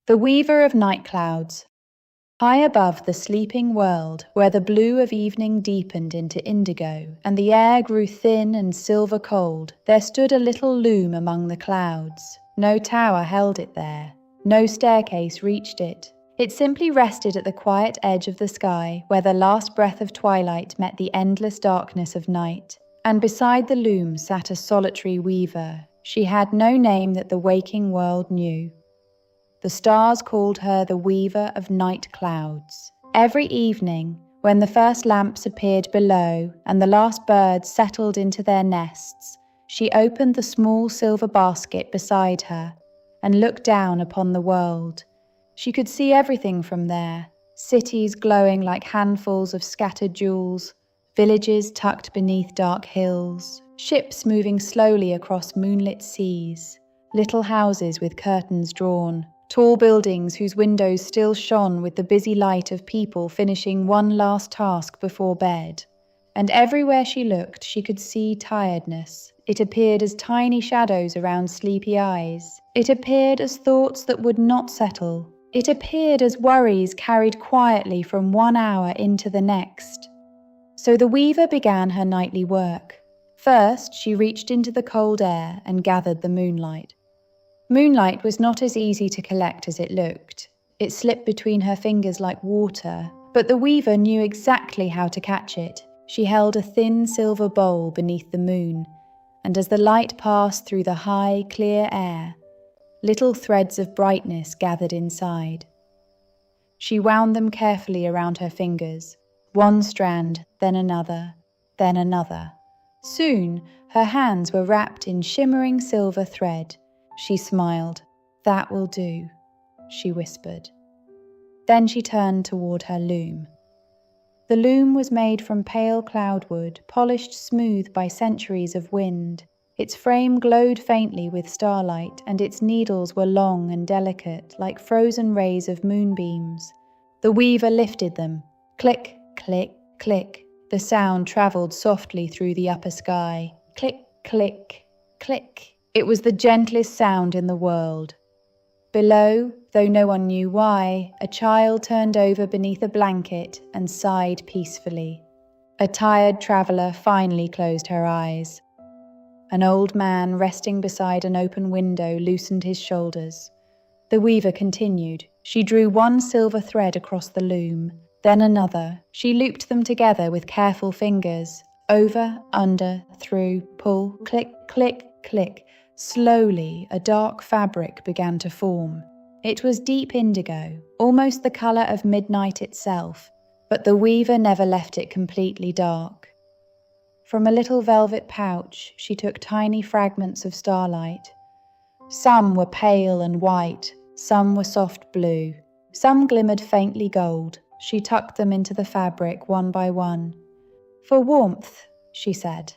The Weaver of Night Clouds. High above the sleeping world, where the blue of evening deepened into indigo, and the air grew thin and silver cold, there stood a little loom among the clouds. No tower held it there. No staircase reached it. It simply rested at the quiet edge of the sky, where the last breath of twilight met the endless darkness of night. And beside the loom sat a solitary weaver. She had no name that the waking world knew. The stars called her the Weaver of Night Clouds. Every evening, when the first lamps appeared below and the last birds settled into their nests, she opened the small silver basket beside her and looked down upon the world. She could see everything from there, cities glowing like handfuls of scattered jewels, villages tucked beneath dark hills, ships moving slowly across moonlit seas, little houses with curtains drawn, tall buildings whose windows still shone with the busy light of people finishing one last task before bed. And everywhere she looked, she could see tiredness. It appeared as tiny shadows around sleepy eyes. It appeared as thoughts that would not settle. It appeared as worries carried quietly from one hour into the next. So the weaver began her nightly work. First, she reached into the cold air and gathered the moonlight. Moonlight was not as easy to collect as it looked. It slipped between her fingers like water, but the weaver knew exactly how to catch it. She held a thin silver bowl beneath the moon, and as the light passed through the high, clear air, little threads of brightness gathered inside. She wound them carefully around her fingers, one strand, then another, then another. Soon, her hands were wrapped in shimmering silver thread. She smiled. "That will do," she whispered. Then she turned toward her loom. The loom was made from pale cloudwood, polished smooth by centuries of wind. Its frame glowed faintly with starlight, and its needles were long and delicate, like frozen rays of moonbeams. The weaver lifted them. Click, click, click. The sound travelled softly through the upper sky. Click, click, click. It was the gentlest sound in the world. Below, though no one knew why, a child turned over beneath a blanket and sighed peacefully. A tired traveller finally closed her eyes. An old man resting beside an open window loosened his shoulders. The weaver continued. She drew one silver thread across the loom, then another. She looped them together with careful fingers. Over, under, through, pull, click, click, click. Slowly, a dark fabric began to form. It was deep indigo, almost the colour of midnight itself, but the weaver never left it completely dark. From a little velvet pouch, she took tiny fragments of starlight. Some were pale and white, some were soft blue, some glimmered faintly gold. She tucked them into the fabric one by one. "For warmth," she said.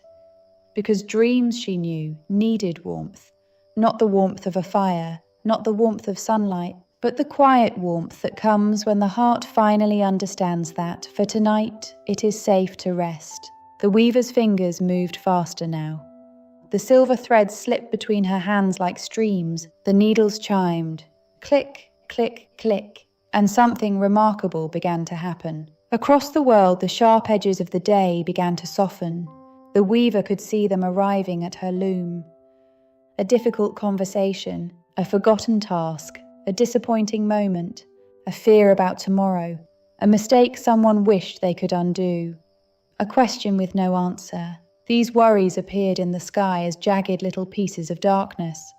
Because dreams, she knew, needed warmth. Not the warmth of a fire, not the warmth of sunlight, but the quiet warmth that comes when the heart finally understands that, for tonight, it is safe to rest. The weaver's fingers moved faster now. The silver threads slipped between her hands like streams. The needles chimed. Click, click, click. And something remarkable began to happen. Across the world, the sharp edges of the day began to soften. The weaver could see them arriving at her loom. A difficult conversation, a forgotten task, a disappointing moment, a fear about tomorrow, a mistake someone wished they could undo, a question with no answer. These worries appeared in the sky as jagged little pieces of darkness.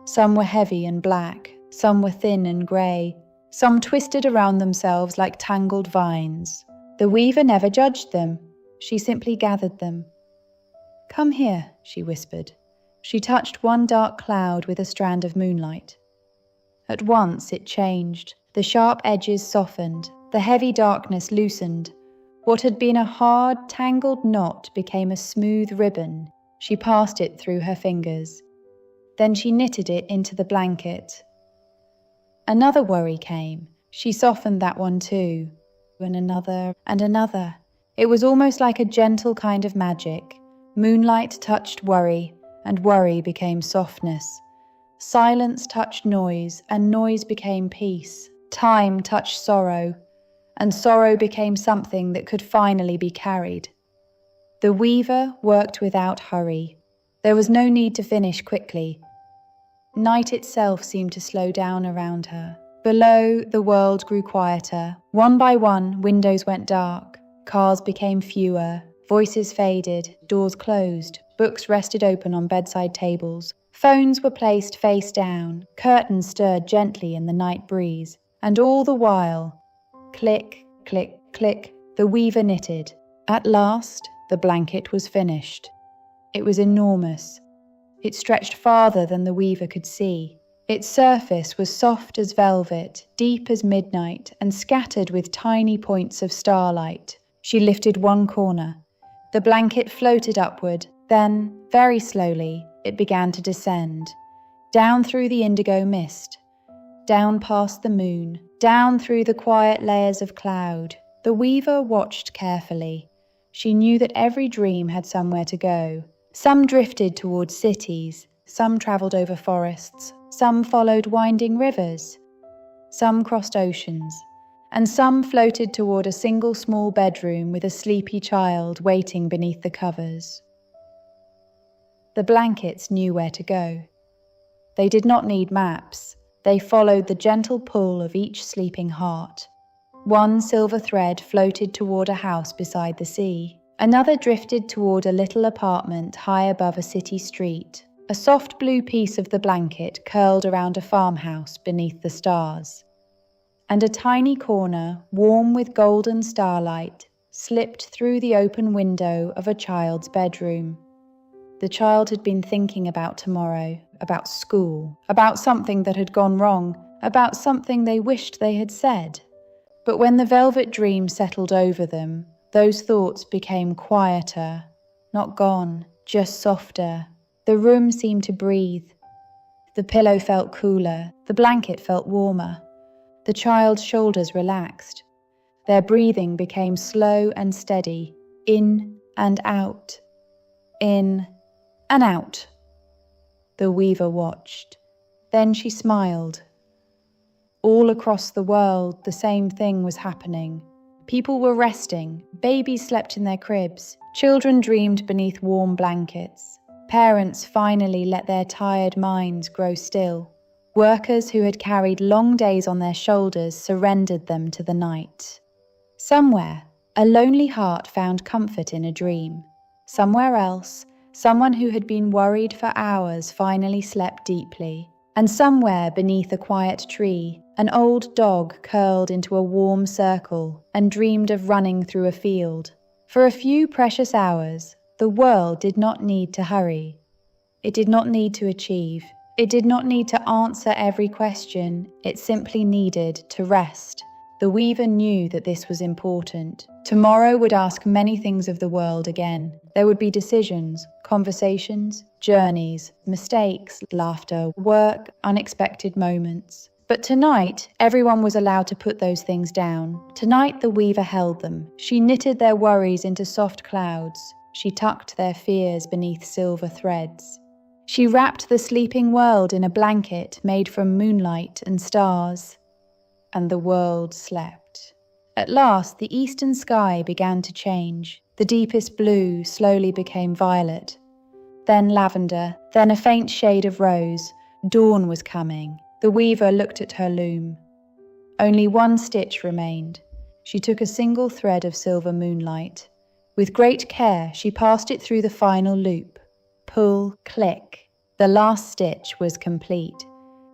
Some were heavy and black, some were thin and grey, some twisted around themselves like tangled vines. The weaver never judged them. She simply gathered them. "Come here," she whispered. She touched one dark cloud with a strand of moonlight. At once it changed. The sharp edges softened. The heavy darkness loosened. What had been a hard, tangled knot became a smooth ribbon. She passed it through her fingers. Then she knitted it into the blanket. Another worry came. She softened that one too. And another, and another. It was almost like a gentle kind of magic. Moonlight touched worry, and worry became softness. Silence touched noise, and noise became peace. Time touched sorrow, and sorrow became something that could finally be carried. The weaver worked without hurry. There was no need to finish quickly. Night itself seemed to slow down around her. Below, the world grew quieter. One by one, windows went dark. Cars became fewer. Voices faded. Doors closed. Books rested open on bedside tables. Phones were placed face down. Curtains stirred gently in the night breeze. And all the while, click, click, click, the weaver knitted. At last, the blanket was finished. It was enormous. It stretched farther than the weaver could see. Its surface was soft as velvet, deep as midnight, and scattered with tiny points of starlight. She lifted one corner. The blanket floated upward. Then, very slowly, it began to descend. Down through the indigo mist. Down past the moon. Down through the quiet layers of cloud. The weaver watched carefully. She knew that every dream had somewhere to go. Some drifted towards cities, some travelled over forests, some followed winding rivers, some crossed oceans, and some floated toward a single small bedroom with a sleepy child waiting beneath the covers. The blankets knew where to go. They did not need maps. They followed the gentle pull of each sleeping heart. One silver thread floated toward a house beside the sea. Another drifted toward a little apartment high above a city street. A soft blue piece of the blanket curled around a farmhouse beneath the stars. And a tiny corner, warm with golden starlight, slipped through the open window of a child's bedroom. The child had been thinking about tomorrow, about school, about something that had gone wrong, about something they wished they had said. But when the velvet dream settled over them, those thoughts became quieter, not gone, just softer. The room seemed to breathe. The pillow felt cooler, the blanket felt warmer. The child's shoulders relaxed. Their breathing became slow and steady, in and out, in and out. The weaver watched. Then she smiled. All across the world, the same thing was happening. People were resting, babies slept in their cribs, children dreamed beneath warm blankets. Parents finally let their tired minds grow still. Workers who had carried long days on their shoulders surrendered them to the night. Somewhere, a lonely heart found comfort in a dream. Somewhere else, someone who had been worried for hours finally slept deeply. And somewhere beneath a quiet tree, an old dog curled into a warm circle and dreamed of running through a field. For a few precious hours, the world did not need to hurry. It did not need to achieve. It did not need to answer every question. It simply needed to rest. The weaver knew that this was important. Tomorrow would ask many things of the world again. There would be decisions, conversations, journeys, mistakes, laughter, work, unexpected moments. But tonight, everyone was allowed to put those things down. Tonight, the weaver held them. She knitted their worries into soft clouds. She tucked their fears beneath silver threads. She wrapped the sleeping world in a blanket made from moonlight and stars. And the world slept. At last, the eastern sky began to change. The deepest blue slowly became violet, then lavender, then a faint shade of rose. Dawn was coming. The weaver looked at her loom. Only one stitch remained. She took a single thread of silver moonlight. With great care, she passed it through the final loop. Pull, click. The last stitch was complete.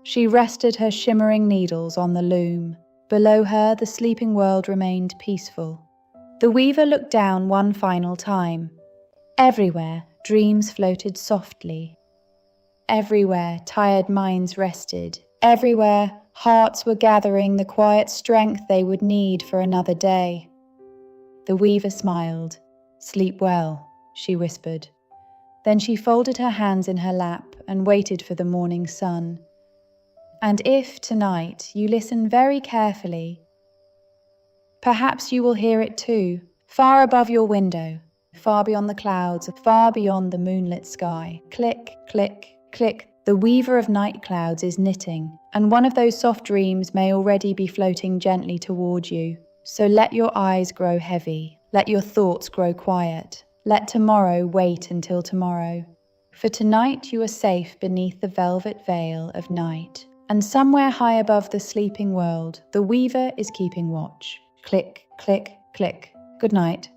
She rested her shimmering needles on the loom. Below her, the sleeping world remained peaceful. The weaver looked down one final time. Everywhere, dreams floated softly. Everywhere, tired minds rested. Everywhere, hearts were gathering the quiet strength they would need for another day. The weaver smiled. "Sleep well," she whispered. Then she folded her hands in her lap and waited for the morning sun. And if, tonight, you listen very carefully, perhaps you will hear it too, far above your window, far beyond the clouds, far beyond the moonlit sky. Click, click, click. The weaver of night clouds is knitting, and one of those soft dreams may already be floating gently toward you. So let your eyes grow heavy, let your thoughts grow quiet, let tomorrow wait until tomorrow. For tonight you are safe beneath the velvet veil of night, and somewhere high above the sleeping world, the weaver is keeping watch. Click, click, click. Good night.